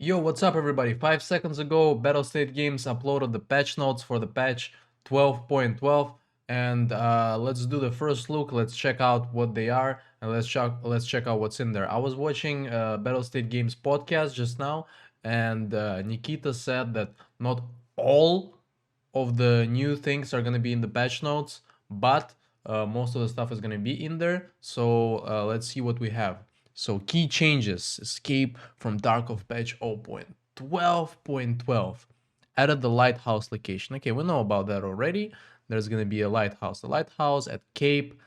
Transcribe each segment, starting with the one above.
Yo, what's up everybody? 5 seconds ago, Battlestate Games uploaded the patch notes for the patch 12.12 and let's do the first look. Let's check out what they are and let's check out what's in there. I was watching Battlestate Games podcast just now and Nikita said that not all of the new things are going to be in the patch notes, but most of the stuff is going to be in there. So let's see what we have. So key changes, escape from Tarkov patch 0.12.12. Added the lighthouse location. Okay, we know about that already. There's going to be a lighthouse. The lighthouse at Cape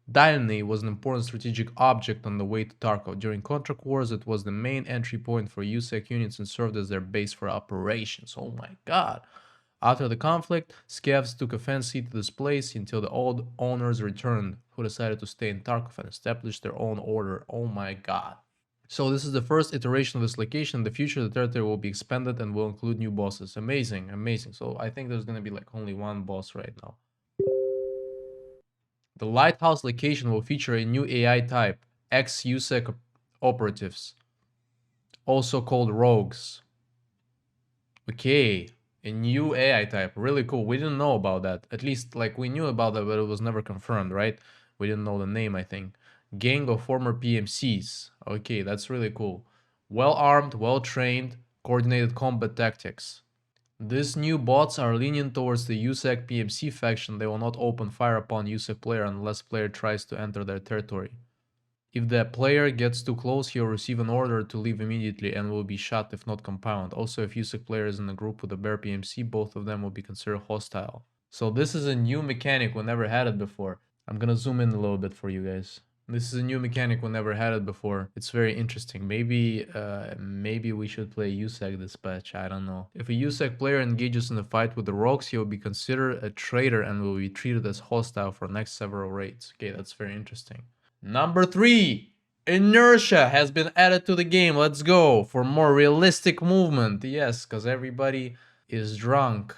Dione was an important strategic object on the way to Tarkov. During contract wars, it was the main entry point for USEC units and served as their base for operations. Oh my god. After the conflict, Scavs took a fancy to this place until the old owners returned, who decided to stay in Tarkov and establish their own order. Oh my god. So this is the first iteration of this location. In the future, the territory will be expanded and will include new bosses. Amazing, amazing. So I think there's going to be like only one boss right now. The lighthouse location will feature a new AI type, ex-USEC operatives, also called rogues. Okay, a new AI type. Really cool. We didn't know about that. At least, like, we knew about that, but it was never confirmed, right? We didn't know the name, I think. Gang of former PMCs. Okay, that's really cool. Well armed, well trained, coordinated combat tactics. These new bots are lenient towards the USEC PMC faction. They will not open fire upon USEC player unless player tries to enter their territory. If the player gets too close, he will receive an order to leave immediately and will be shot if not compound. Also, if USEC player is in a group with a bear PMC, both of them will be considered hostile. So this is a new mechanic, we never had it before. I'm gonna zoom in a little bit for you guys. This is a new mechanic, we never had it before. It's very interesting. Maybe we should play USEC this patch, I don't know. If a USEC player engages in a fight with the Rogues, he will be considered a traitor and will be treated as hostile for the next several raids. Okay, that's very interesting. Number 3, inertia has been added to the game. Let's go for more realistic movement. Yes, because everybody is drunk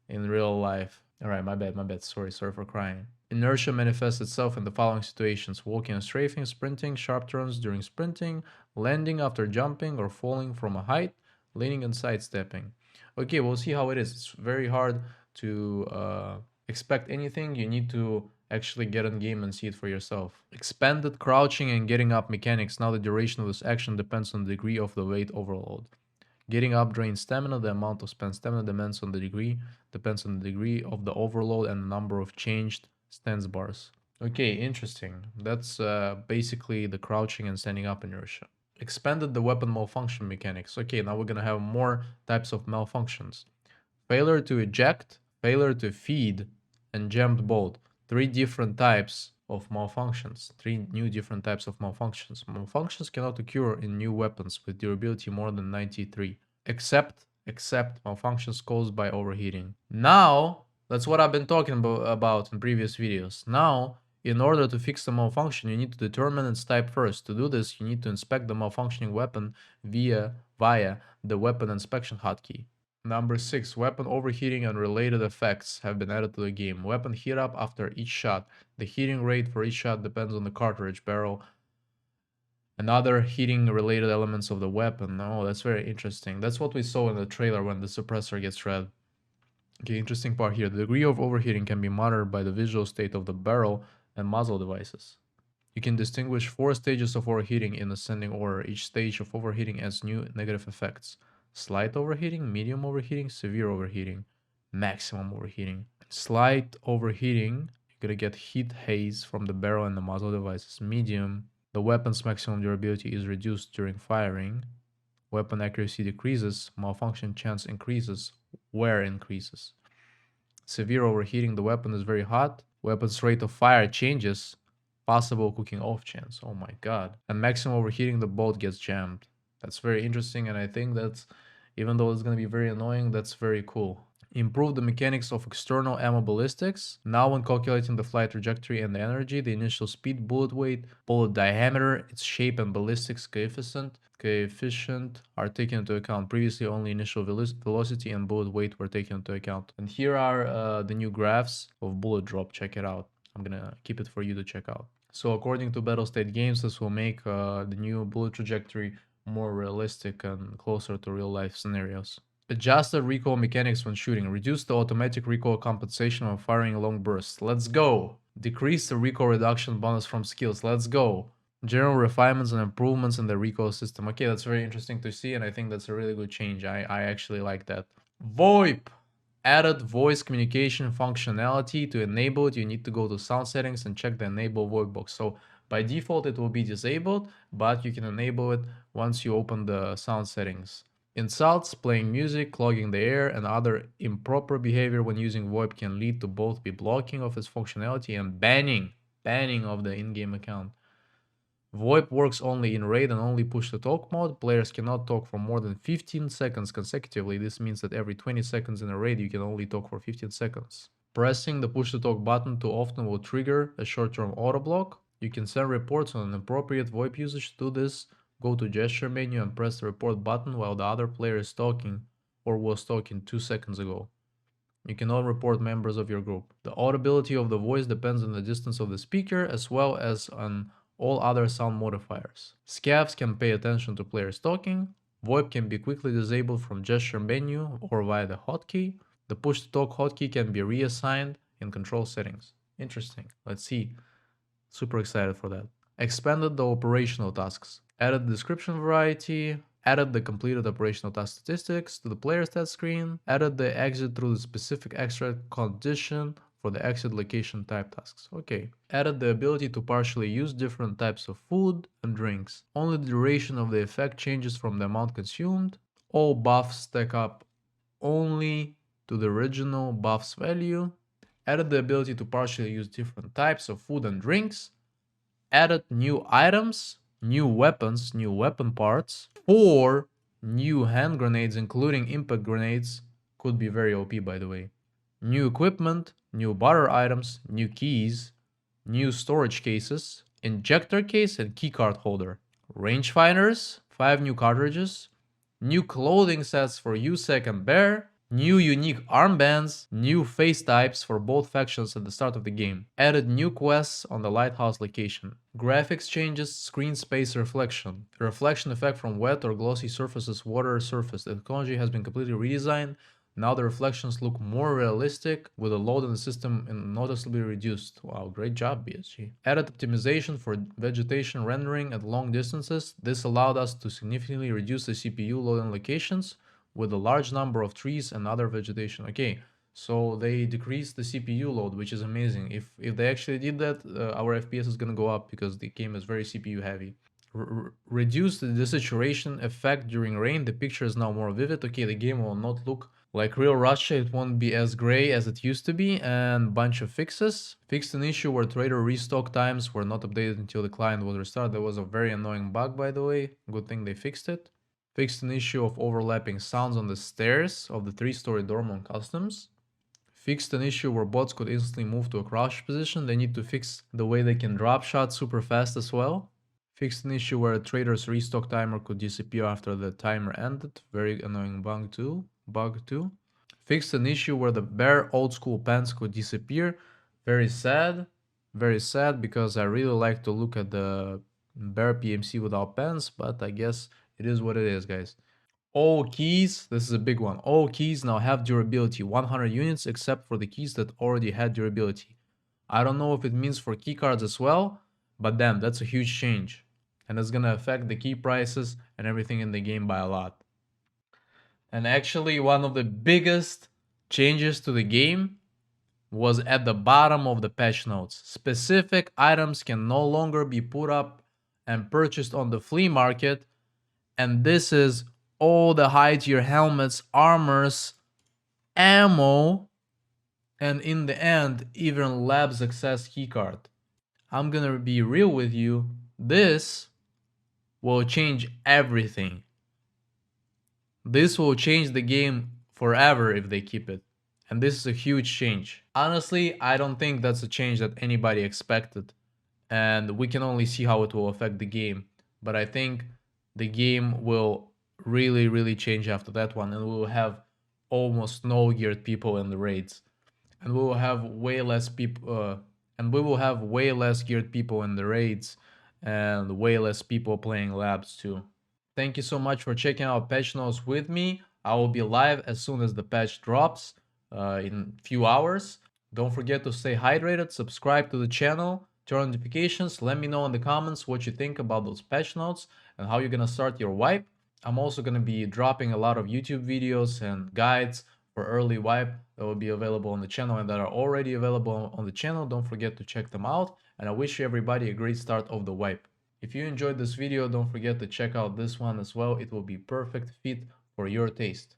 in real life. All right, my bad. Sorry for crying. Inertia manifests itself in the following situations: walking and strafing, sprinting, sharp turns during sprinting, landing after jumping or falling from a height, leaning and sidestepping. Okay, we'll see how it is. It's very hard to expect anything. You need to actually get in game and see it for yourself. Expanded crouching and getting up mechanics. Now the duration of this action depends on the degree of the weight overload. Getting up drains stamina. The amount of spent stamina depends on the degree of the overload and the number of changed stance bars. Okay, interesting. That's basically the crouching and standing up inertia. Expanded the weapon malfunction mechanics. Okay, now we're gonna have more types of malfunctions. Failure to eject, failure to feed, and jammed bolt. 3 different types of malfunctions. 3 new different types of malfunctions. Malfunctions cannot occur in new weapons with durability more than 93, except malfunctions caused by overheating. Now, that's what I've been talking about in previous videos. Now, in order to fix the malfunction, you need to determine its type first. To do this, you need to inspect the malfunctioning weapon via the weapon inspection hotkey. Number 6, weapon overheating and related effects have been added to the game. Weapon heat up after each shot. The heating rate for each shot depends on the cartridge, barrel, and other heating related elements of the weapon. Oh, that's very interesting. That's what we saw in the trailer when the suppressor gets red. Okay, interesting part here. The degree of overheating can be monitored by the visual state of the barrel and muzzle devices. You can distinguish 4 stages of overheating in ascending order. Each stage of overheating adds new negative effects: slight overheating, medium overheating, severe overheating, maximum overheating. Slight overheating, you're gonna get heat haze from the barrel and the muzzle devices. Medium, the weapon's maximum durability is reduced during firing. Weapon accuracy decreases, malfunction chance increases, wear increases. Severe overheating, the weapon is very hot. Weapon's rate of fire changes, possible cooking off chance. Oh my god. And maximum overheating, the bolt gets jammed. That's very interesting, and I think that's, even though it's going to be very annoying, that's very cool. Improve the mechanics of external ammo ballistics. Now when calculating the flight trajectory and the energy, the initial speed, bullet weight, bullet diameter, its shape, and ballistics coefficient are taken into account. Previously only initial velocity and bullet weight were taken into account. And here are the new graphs of bullet drop. Check it out. I'm gonna keep it for you to check out. So according to Battlestate Games, this will make the new bullet trajectory more realistic and closer to real life scenarios. Adjusted recoil mechanics when shooting. Reduce the automatic recoil compensation when firing long bursts. Let's go. Decrease the recoil reduction bonus from skills. Let's go. General refinements and improvements in the recoil system. Okay, that's very interesting to see, and I think that's a really good change. I actually like that. VoIP. Added voice communication functionality. To enable it, you need to go to sound settings and check the enable VoIP box. So by default, it will be disabled, but you can enable it once you open the sound settings. Insults, playing music, clogging the air, and other improper behavior when using VoIP can lead to both the blocking of its functionality and banning of the in-game account. VoIP works only in raid and only push-to-talk mode. Players cannot talk for more than 15 seconds consecutively. This means that every 20 seconds in a raid, you can only talk for 15 seconds. Pressing the push-to-talk button too often will trigger a short-term auto block. You can send reports on inappropriate VoIP usage. To do this, go to gesture menu and press the report button while the other player is talking or was talking 2 seconds ago. You cannot report members of your group. The audibility of the voice depends on the distance of the speaker as well as on all other sound modifiers. Scavs can pay attention to players talking. VoIP can be quickly disabled from gesture menu or via the hotkey. The push to talk hotkey can be reassigned in control settings. Interesting. Let's see. Super excited for that. Expanded the operational tasks. Added description variety. Added the completed operational task statistics to the player stat screen. Added the exit through the specific extract condition for the exit location type tasks. Okay. Added the ability to partially use different types of food and drinks. Only the duration of the effect changes from the amount consumed. All buffs stack up only to the original buff's value. Added the ability to partially use different types of food and drinks. Added new items, new weapons, new weapon parts, 4 new hand grenades, including impact grenades, could be very OP by the way. New equipment, new barter items, new keys, new storage cases, injector case and keycard holder. Rangefinders, 5 new cartridges, new clothing sets for USEC and Bear, new unique armbands, new face types for both factions at the start of the game, added new quests on the lighthouse location, graphics changes, screen space reflection, reflection effect from wet or glossy surfaces, water surface. The technology has been completely redesigned. Now the reflections look more realistic with the load in the system noticeably reduced. Wow, great job BSG. Added optimization for vegetation rendering at long distances. This allowed us to significantly reduce the CPU load in locations with a large number of trees and other vegetation. Okay, so they decreased the CPU load, which is amazing. If they actually did that, our FPS is gonna go up because the game is very CPU heavy. Reduce the desaturation effect during rain. The picture is now more vivid. Okay, the game will not look like real Russia. It won't be as gray as it used to be, and bunch of fixes. Fixed an issue where trader restock times were not updated until the client was restarted. That was a very annoying bug, by the way. Good thing they fixed it. Fixed an issue of overlapping sounds on the stairs of the 3-story dorm on customs. Fixed an issue where bots could instantly move to a crouch position. They need to fix the way they can drop shots super fast as well. Fixed an issue where a trader's restock timer could disappear after the timer ended. Very annoying bug too. Fixed an issue where the bare old school pants could disappear. Very sad. Very sad because I really like to look at the bare PMC without pants, but I guess it is what it is, guys. All keys, this is a big one. All keys now have durability, 100 units except for the keys that already had durability. I don't know if it means for keycards as well, but damn, that's a huge change. And it's gonna affect the key prices and everything in the game by a lot. And actually, one of the biggest changes to the game was at the bottom of the patch notes. Specific items can no longer be put up and purchased on the flea market, and this is all the high tier helmets, armors, ammo, and in the end, even labs access keycard. I'm gonna be real with you, this will change everything. This will change the game forever if they keep it. And this is a huge change. Honestly, I don't think that's a change that anybody expected. And we can only see how it will affect the game. But I think the game will really, really change after that one. And we will have almost no geared people in the raids. And we will have way less people. And we will have way less geared people in the raids. And way less people playing labs too. Thank you so much for checking out patch notes with me. I will be live as soon as the patch drops in a few hours. Don't forget to stay hydrated, subscribe to the channel, turn on notifications. Let me know in the comments what you think about those patch notes and how you're gonna start your wipe. I'm also gonna be dropping a lot of YouTube videos and guides for early wipe that will be available on the channel and that are already available on the channel. Don't forget to check them out. And I wish everybody a great start of the wipe. If you enjoyed this video, don't forget to check out this one as well. It will be perfect fit for your taste.